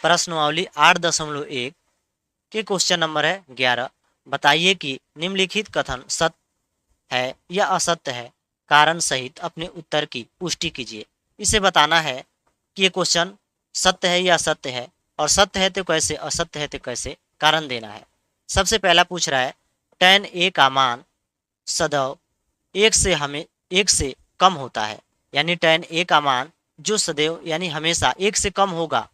प्रश्नावली 8.1 के question number है 11। बताइए कि निम्नलिखित कथन सत्य है या असत्य है, कारण सहित अपने उत्तर की पुष्टि कीजिए। इसे बताना है कि ये क्वेश्चन सत्य है या असत्य है, और सत्य है तो कैसे, असत्य है तो कैसे, कारण देना है। सबसे पहला पूछ रहा है tan a का मान सदैव एक से कम होता है, यानी tan a का मान जो सदैव यानी हमेशा 1 से कम होगा,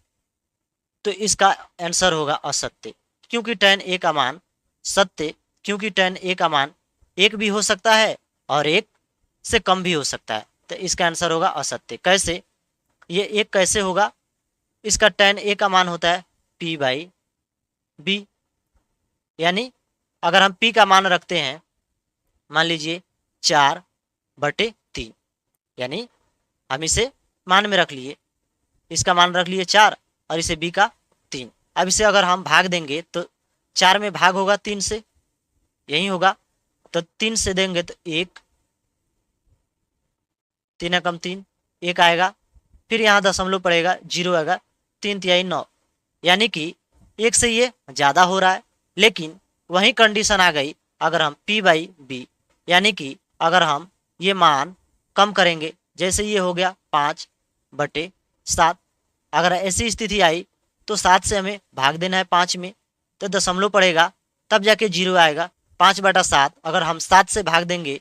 तो इसका आंसर होगा असत्य। क्योंकि tan a का मान सत्य, क्योंकि tan a का मान 1 भी हो सकता है और 1 से कम भी हो सकता है, तो इसका आंसर होगा असत्य। कैसे, ये 1 कैसे होगा, इसका tan a का मान होता है p/b, यानी अगर हम p का मान रखते हैं, मान लीजिए 4/3, यानी हम इसे मान में रख लिए, इसका मान रख लिए 4 और इसे b का 3। अब इसे अगर हम भाग देंगे तो 4 में भाग होगा 3 से, यही होगा, तो 3 से देंगे तो 1, 3 एकम 3, 1 आएगा, फिर यहाँ दशमलव पड़ेगा, 0 आएगा, 3×3 9, यानी कि 1 से ये ज़्यादा हो रहा है। लेकिन वही कंडीशन आ गई अगर हम p/b, यानी कि अगर हम ये मान कम करेंगे, जैसे ये हो गया 5/7, अगर ऐसी स्थिति आई तो 7 से हमें भाग देना है 5 में, तो दशमलव पड़ेगा, तब जाके 0 आएगा। 5/7 अगर हम 7 से भाग देंगे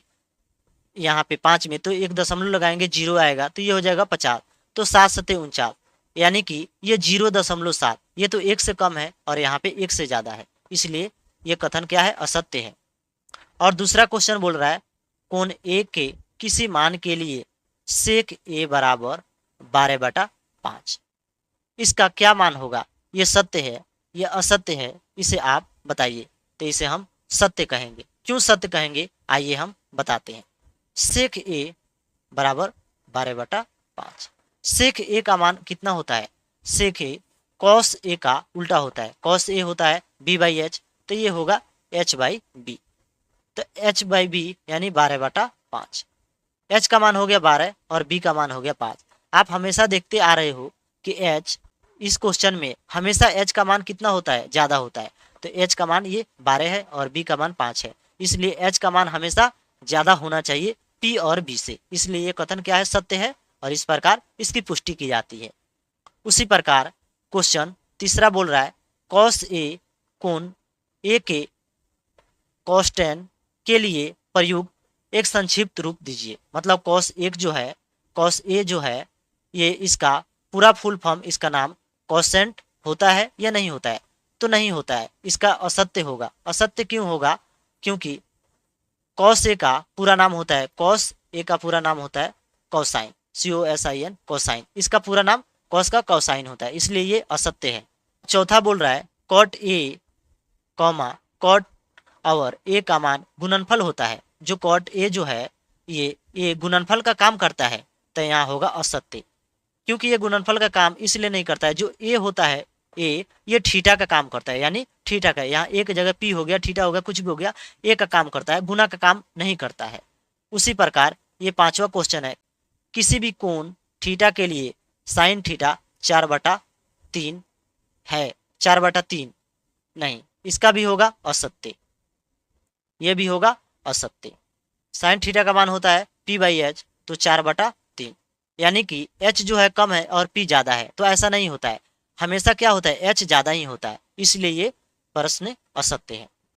यहाँ पे 5 में, तो एक दशमलव लगाएंगे, 0 आएगा, तो ये हो जाएगा 50, तो 7×7 = 49, यानी कि ये 0.7, ये तो 1 से कम है और यहाँ पे 1 से ज़्यादा है, इसलिए ये कथन क्या है, असत्य है। और दूसरा क्वेश्चन बोल रहा है कोण ए के किसी मान के लिए सेक ए बराबर 12/5, इसका क्या मान होगा, ये सत्य है, ये असत्य है, इसे आप बताइए। तो इसे हम सत्य कहेंगे। क्यों सत्य कहेंगे, आइए हम बताते हैं। सेक ए बराबर 12/5, सेक ए का मान कितना होता है, सेक ए कॉस ए का उल्टा होता है, कॉस ए होता है b/h, तो ये होगा h/b, तो h/b यानी 12/5। h का मान हो गया 12 और b का मान हो गया 5। आप हमेशा देखते आ रहे हो कि h इस क्वेश्चन में हमेशा h का मान कितना होता है, ज़्यादा होता है, तो h का मान ये 12 है और b का मान 5 है, इसलिए h का मान हमेशा ज़्यादा होना चाहिए p और b से, इसलिए ये कथन क्या है, सत्य है, और इस प्रकार इसकी पुष्टि की जाती है। उसी प्रकार क्वेश्चन तीसरा बोल रहा है कॉस ए कोण ए के कॉस tan के लिए प्रयुक्त एक संक्षिप्त रूप दीजिए। मतलब कॉस ए जो है ये इसका पूरा फुल फॉर्म, इसका नाम कॉसेंट होता है या नहीं होता है, तो नहीं होता है, इसका असत्य होगा। असत्य क्यों होगा, क्योंकि कॉस ए का पूरा नाम होता है, कॉस ए का पूरा नाम होता है कोसाइन, COSIN कोसाइन, इसका पूरा नाम कॉस का कोसाइन होता है, इसलिए ये असत्य है। चौथा बोल रहा है कॉट ए कॉट और ए का मान गुणनफल होता है, जो कॉट ए जो है ये गुणनफल का काम करता है, तो यहाँ होगा असत्य। क्योंकि ये गुणनफल का काम इसलिए नहीं करता है, जो ए होता है ए ये थीटा का काम करता है, यानी थीटा का, यहाँ ए की जगह पी हो गया, थीटा हो गया, कुछ भी हो गया, ए का काम करता है, गुना का काम नहीं करता है। उसी प्रकार ये पांचवा क्वेश्चन है किसी भी कोण थीटा के लिए साइन थीटा 4/3 है, 4/3 नहीं, इसका भी होगा असत्य, ये भी होगा असत्य। साइन थीटा का मान होता है p/h, तो 4/3, यानी कि h जो है कम है और p ज़्यादा है, तो ऐसा नहीं होता है, हमेशा क्या होता है, h ज़्यादा ही होता है, इसलिए ये प्रश्न असत्य है।